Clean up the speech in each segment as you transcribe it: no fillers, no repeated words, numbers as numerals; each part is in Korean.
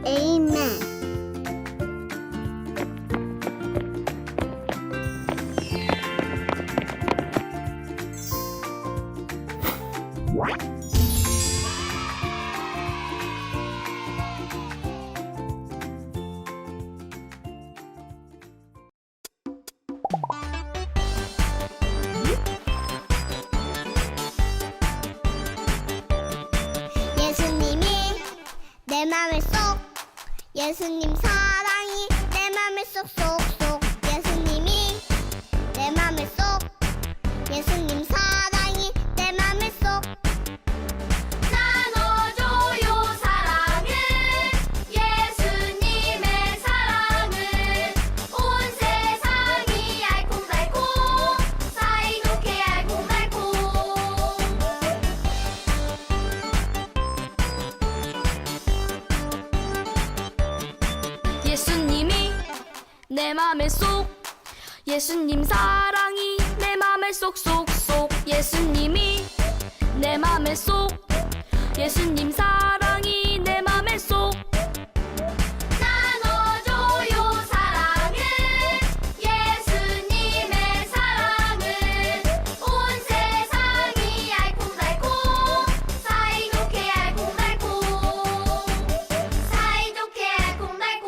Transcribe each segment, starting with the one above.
에이멘. 예수님이 내 맘을 쏙, 예수님 사랑이 내 맘을 쏙쏙쏙. 예수님이 내 맘을 쏙, 예수님 사랑이 내 맘을 쏙. 나눠줘요 사랑을, 예수님의 사랑을. 온 세상이 알콩달콩, 사이좋게 알콩달콩. 예수님이 내 맘에 쏙, 예수님 사랑이 내 맘에 쏙쏙쏙. 예수님이 내 맘에 쏙, 예수님 사랑이 내 맘에 쏙. 나눠줘요 사랑을, 예수님의 사랑을. 온 세상이 알콩달콩, 사이좋게 알콩달콩, 사이좋게 알콩달콩.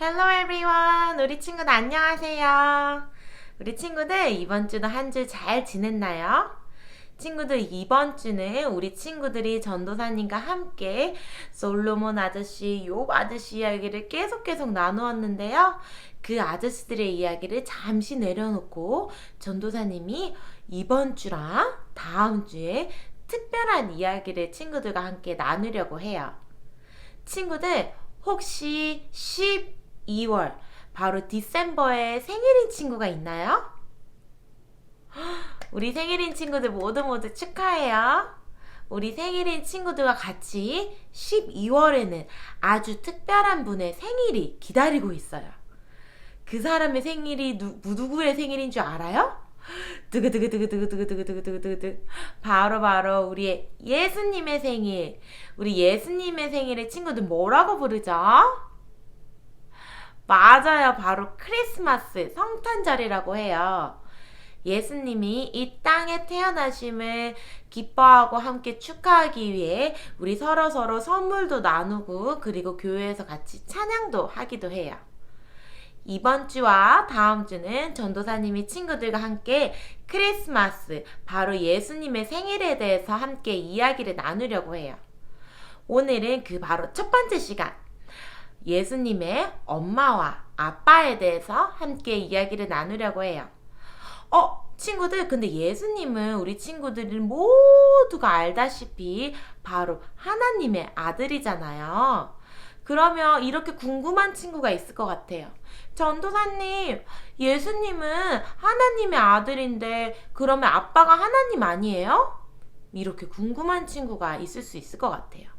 Hello everyone. 우리 친구들 안녕하세요. 우리 친구들 이번 주도 한 주 잘 지냈나요? 친구들 이번 주는 우리 친구들이 전도사님과 함께 솔로몬 아저씨, 욥 아저씨 이야기를 계속 나누었는데요. 그 아저씨들의 이야기를 잠시 내려놓고 전도사님이 이번 주랑 다음 주에 특별한 이야기를 친구들과 함께 나누려고 해요. 친구들 혹시 12월 바로 디셈버에 생일인 친구가 있나요? 우리 생일인 친구들 모두 축하해요. 우리 생일인 친구들과 같이 12월에는 아주 특별한 분의 생일이 기다리고 있어요. 그 사람의 생일이 누구의 생일인 줄 알아요? 두구두구두구두구두구두구두구두구 바로 우리 예수님의 생일. 우리 예수님의 생일을 친구들 뭐라고 부르죠? 맞아요. 바로 크리스마스, 성탄절이라고 해요. 예수님이 이 땅에 태어나심을 기뻐하고 함께 축하하기 위해 우리 서로 선물도 나누고 그리고 교회에서 같이 찬양도 하기도 해요. 이번 주와 다음 주는 전도사님이 친구들과 함께 크리스마스, 바로 예수님의 생일에 대해서 함께 이야기를 나누려고 해요. 오늘은 그 바로 첫 번째 시간, 예수님의 엄마와 아빠에 대해서 함께 이야기를 나누려고 해요. 친구들, 근데 예수님은 우리 친구들이 모두가 알다시피 바로 하나님의 아들이잖아요. 그러면 이렇게 궁금한 친구가 있을 것 같아요. 전도사님, 예수님은 하나님의 아들인데 그러면 아빠가 하나님 아니에요? 이렇게 궁금한 친구가 있을 수 있을 것 같아요.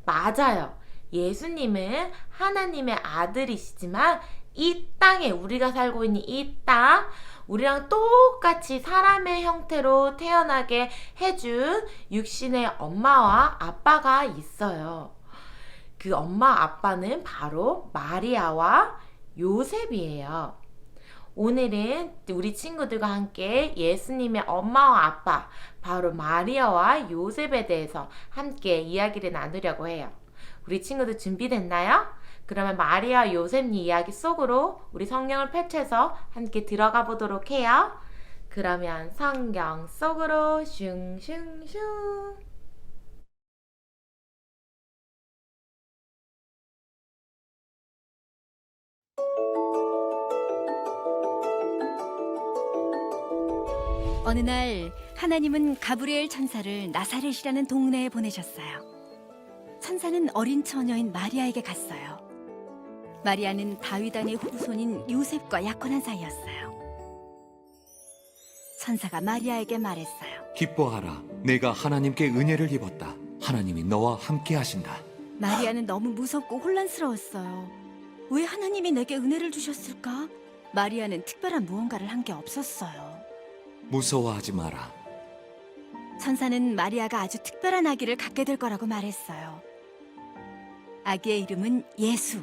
맞아요. 예수님은 하나님의 아들이시지만 이 땅에 우리가 살고 있는 이 땅, 우리랑 똑같이 사람의 형태로 태어나게 해준 육신의 엄마와 아빠가 있어요. 그 엄마 아빠는 바로 마리아와 요셉이에요. 오늘은 우리 친구들과 함께 예수님의 엄마와 아빠, 바로 마리아와 요셉에 대해서 함께 이야기를 나누려고 해요. 우리 친구들 준비됐나요? 그러면 마리아 요셉 이야기 속으로 우리 성경을 펼쳐서 함께 들어가 보도록 해요. 그러면 성경 속으로 슝슝슝. 어느 날 하나님은 가브리엘 천사를 나사렛이라는 동네에 보내셨어요. 천사는 어린 처녀인 마리아에게 갔어요. 마리아는 다윗 왕의 후손인 요셉과 약혼한 사이였어요. 천사가 마리아에게 말했어요. 기뻐하라. 내가 하나님께 은혜를 입었다. 하나님이 너와 함께 하신다. 마리아는 너무 무섭고 혼란스러웠어요. 왜 하나님이 내게 은혜를 주셨을까? 마리아는 특별한 무언가를 한 게 없었어요. 무서워하지 마라. 천사는 마리아가 아주 특별한 아기를 갖게 될 거라고 말했어요. 아기의 이름은 예수.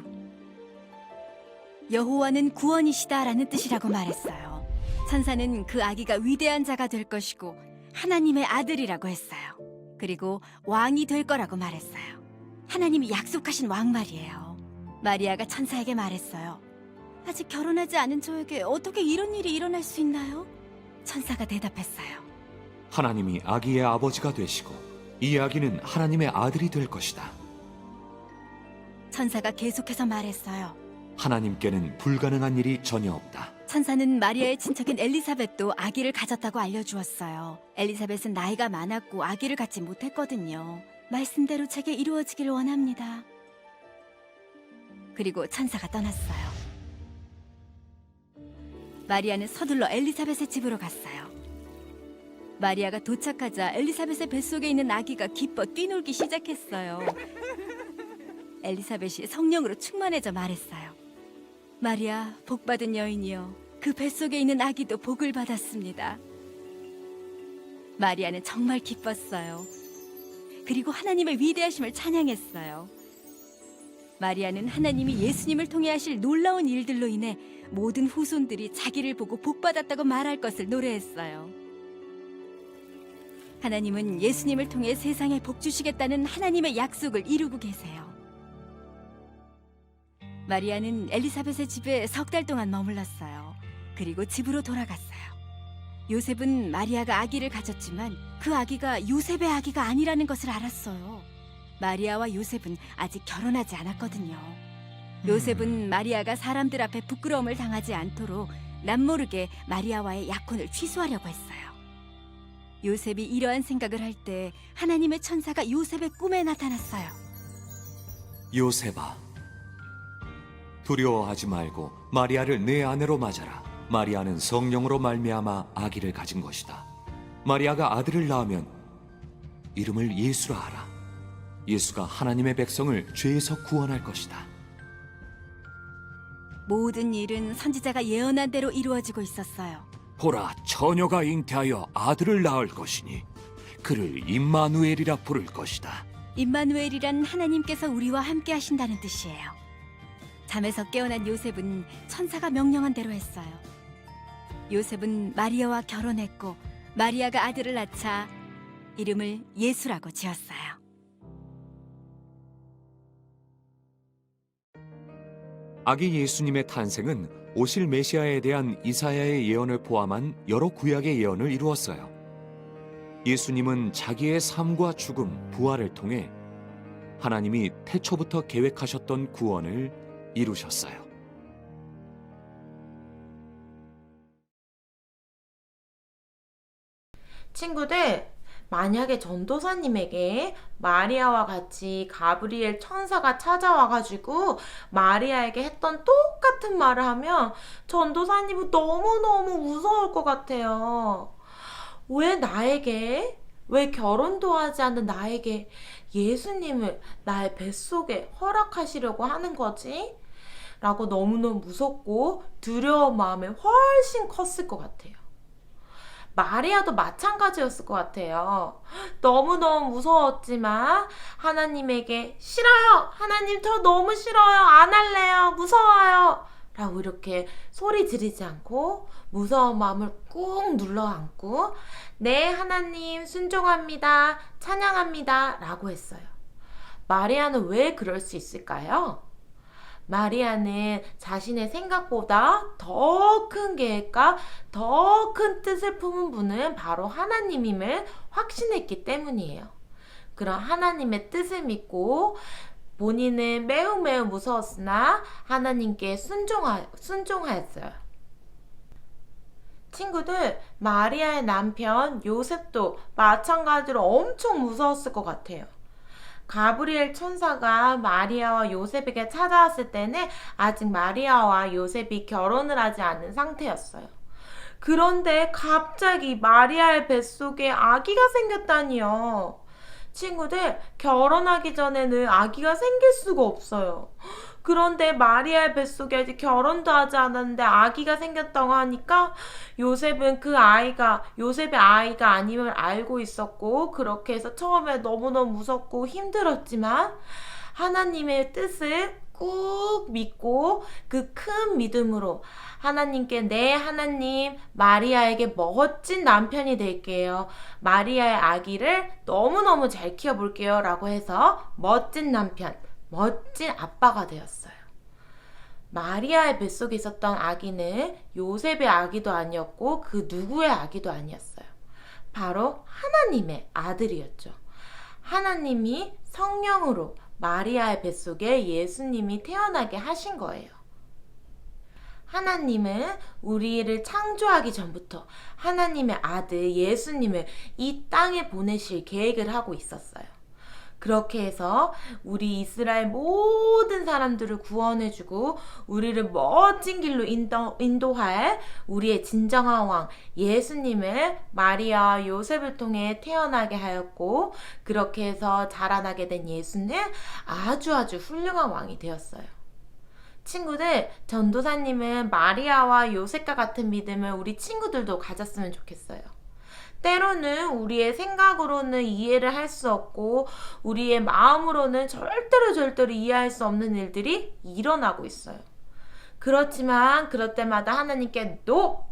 여호와는 구원이시다라는 뜻이라고 말했어요. 천사는 그 아기가 위대한 자가 될 것이고 하나님의 아들이라고 했어요. 그리고 왕이 될 거라고 말했어요. 하나님이 약속하신 왕 말이에요. 마리아가 천사에게 말했어요. 아직 결혼하지 않은 저에게 어떻게 이런 일이 일어날 수 있나요? 천사가 대답했어요. 하나님이 아기의 아버지가 되시고 이 아기는 하나님의 아들이 될 것이다. 천사가 계속해서 말했어요. 하나님께는 불가능한 일이 전혀 없다. 천사는 마리아의 친척인 엘리사벳도 아기를 가졌다고 알려주었어요. 엘리사벳은 나이가 많았고 아기를 갖지 못했거든요. 말씀대로 제게 이루어지길 원합니다. 그리고 천사가 떠났어요. 마리아는 서둘러 엘리사벳의 집으로 갔어요. 마리아가 도착하자 엘리사벳의 뱃속에 있는 아기가 기뻐 뛰놀기 시작했어요. 엘리사벳이 성령으로 충만해져 말했어요. 마리아, 복받은 여인이여, 그 뱃속에 있는 아기도 복을 받았습니다. 마리아는 정말 기뻤어요. 그리고 하나님의 위대하심을 찬양했어요. 마리아는 하나님이 예수님을 통해 하실 놀라운 일들로 인해 모든 후손들이 자기를 보고 복받았다고 말할 것을 노래했어요. 하나님은 예수님을 통해 세상에 복 주시겠다는 하나님의 약속을 이루고 계세요. 마리아는 엘리사벳의 집에 석 달 동안 머물렀어요. 그리고 집으로 돌아갔어요. 요셉은 마리아가 아기를 가졌지만 그 아기가 요셉의 아기가 아니라는 것을 알았어요. 마리아와 요셉은 아직 결혼하지 않았거든요. 요셉은 마리아가 사람들 앞에 부끄러움을 당하지 않도록 남모르게 마리아와의 약혼을 취소하려고 했어요. 요셉이 이러한 생각을 할 때 하나님의 천사가 요셉의 꿈에 나타났어요. 요셉아, 두려워하지 말고 마리아를 내 아내로 맞아라. 마리아는 성령으로 말미암아 아기를 가진 것이다. 마리아가 아들을 낳으면 이름을 예수라 하라. 예수가 하나님의 백성을 죄에서 구원할 것이다. 모든 일은 선지자가 예언한 대로 이루어지고 있었어요. 보라, 처녀가 잉태하여 아들을 낳을 것이니 그를 임마누엘이라 부를 것이다. 임마누엘이란 하나님께서 우리와 함께 하신다는 뜻이에요. 잠에서 깨어난 요셉은 천사가 명령한 대로 했어요. 요셉은 마리아와 결혼했고 마리아가 아들을 낳자 이름을 예수라고 지었어요. 아기 예수님의 탄생은 오실 메시아에 대한 이사야의 예언을 포함한 여러 구약의 예언을 이루었어요. 예수님은 자기의 삶과 죽음, 부활을 통해 하나님이 태초부터 계획하셨던 구원을 이루셨어요. 친구들, 만약에 전도사님에게 마리아와 같이 가브리엘 천사가 찾아와가지고 마리아에게 했던 똑같은 말을 하면 전도사님은 너무너무 무서울 것 같아요. 왜 결혼도 하지 않은 나에게 예수님을 나의 뱃속에 허락하시려고 하는 거지? 라고 너무너무 무섭고 두려운 마음이 훨씬 컸을 것 같아요. 마리아도 마찬가지였을 것 같아요. 너무너무 무서웠지만 하나님에게 싫어요! 하나님 저 너무 싫어요! 안 할래요! 무서워요! 라고 이렇게 소리 지르지 않고 무서운 마음을 꾹 눌러 안고 네 하나님 순종합니다. 찬양합니다. 라고 했어요. 마리아는 왜 그럴 수 있을까요? 마리아는 자신의 생각보다 더 큰 계획과 더 큰 뜻을 품은 분은 바로 하나님임을 확신했기 때문이에요. 그런 하나님의 뜻을 믿고 본인은 매우 무서웠으나 하나님께 순종하였어요. 친구들, 마리아의 남편 요셉도 마찬가지로 엄청 무서웠을 것 같아요. 가브리엘 천사가 마리아와 요셉에게 찾아왔을 때는 아직 마리아와 요셉이 결혼을 하지 않은 상태였어요. 그런데 갑자기 마리아의 뱃속에 아기가 생겼다니요. 친구들, 결혼하기 전에는 아기가 생길 수가 없어요. 그런데 마리아의 뱃속에 아직 결혼도 하지 않았는데 아기가 생겼다고 하니까 요셉은 요셉의 아이가 아님을 알고 있었고, 그렇게 해서 처음에 너무너무 무섭고 힘들었지만 하나님의 뜻을 꾹 믿고 그 큰 믿음으로 하나님께 네 하나님 마리아에게 멋진 남편이 될게요. 마리아의 아기를 너무너무 잘 키워볼게요. 라고 해서 멋진 남편, 멋진 아빠가 되었어요. 마리아의 뱃속에 있었던 아기는 요셉의 아기도 아니었고 그 누구의 아기도 아니었어요. 바로 하나님의 아들이었죠. 하나님이 성령으로 마리아의 뱃속에 예수님이 태어나게 하신 거예요. 하나님은 우리를 창조하기 전부터 하나님의 아들 예수님을 이 땅에 보내실 계획을 하고 있었어요. 그렇게 해서 우리 이스라엘 모든 사람들을 구원해주고 우리를 멋진 길로 인도할 우리의 진정한 왕 예수님을 마리아와 요셉을 통해 태어나게 하였고, 그렇게 해서 자라나게 된 예수는 아주 훌륭한 왕이 되었어요. 친구들, 전도사님은 마리아와 요셉과 같은 믿음을 우리 친구들도 가졌으면 좋겠어요. 때로는 우리의 생각으로는 이해를 할 수 없고 우리의 마음으로는 절대로 이해할 수 없는 일들이 일어나고 있어요. 그렇지만 그럴 때마다 하나님께 NO!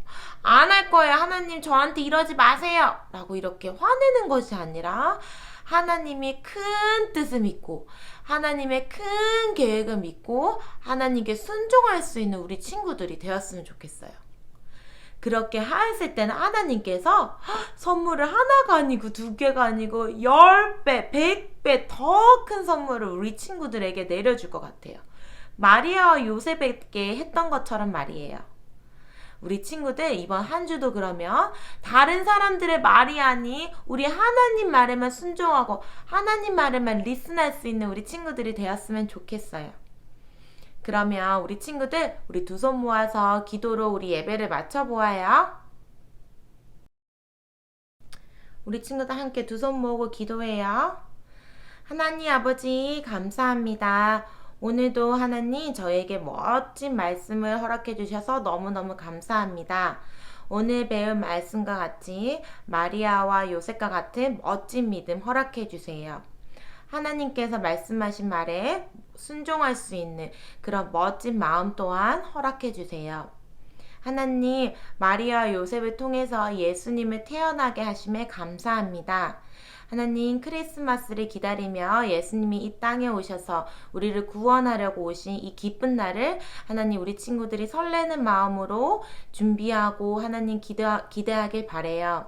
안 할 거예요. 하나님 저한테 이러지 마세요. 라고 이렇게 화내는 것이 아니라 하나님이 큰 뜻을 믿고 하나님의 큰 계획을 믿고 하나님께 순종할 수 있는 우리 친구들이 되었으면 좋겠어요. 그렇게 하였을 때는 하나님께서 선물을 하나가 아니고 2개가 아니고 10배, 100배 더 큰 선물을 우리 친구들에게 내려줄 것 같아요. 마리아와 요셉에게 했던 것처럼 말이에요. 우리 친구들 이번 한 주도 그러면 다른 사람들의 말이 아닌 우리 하나님 말에만 순종하고 하나님 말에만 리슨할 수 있는 우리 친구들이 되었으면 좋겠어요. 그러면 우리 친구들 우리 2손 모아서 기도로 우리 예배를 마쳐보아요. 우리 친구들 함께 2손 모으고 기도해요. 하나님 아버지 감사합니다. 오늘도 하나님 저에게 멋진 말씀을 허락해 주셔서 너무너무 감사합니다. 오늘 배운 말씀과 같이 마리아와 요셉과 같은 멋진 믿음 허락해 주세요. 하나님께서 말씀하신 말에 순종할 수 있는 그런 멋진 마음 또한 허락해 주세요. 하나님, 마리아와 요셉을 통해서 예수님을 태어나게 하심에 감사합니다. 하나님, 크리스마스를 기다리며 예수님이 이 땅에 오셔서 우리를 구원하려고 오신 이 기쁜 날을 하나님 우리 친구들이 설레는 마음으로 준비하고 하나님 기대하길 바라요.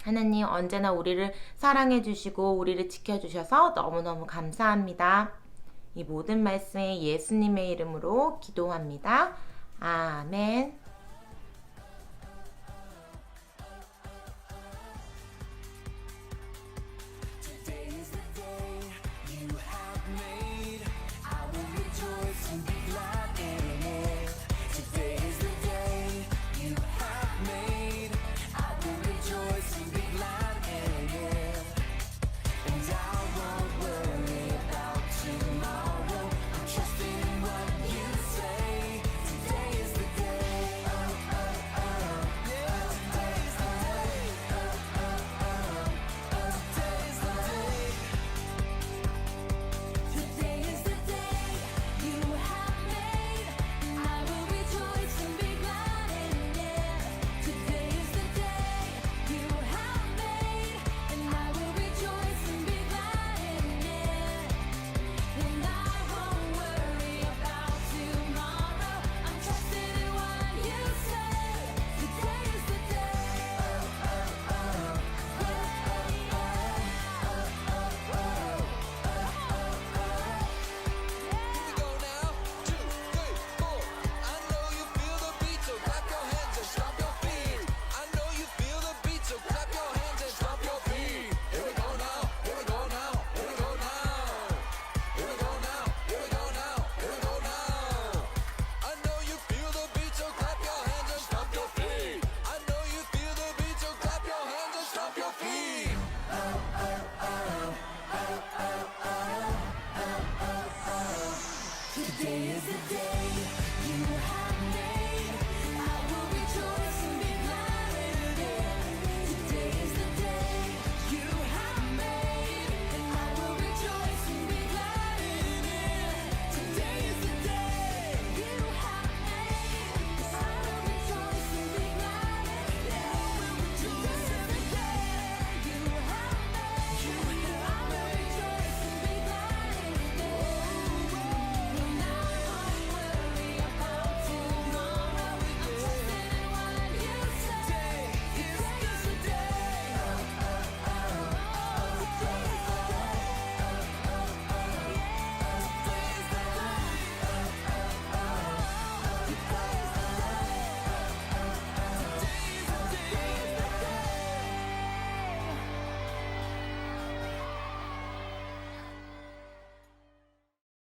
하나님 언제나 우리를 사랑해 주시고 우리를 지켜주셔서 너무너무 감사합니다. 이 모든 말씀에 예수님의 이름으로 기도합니다. 아멘.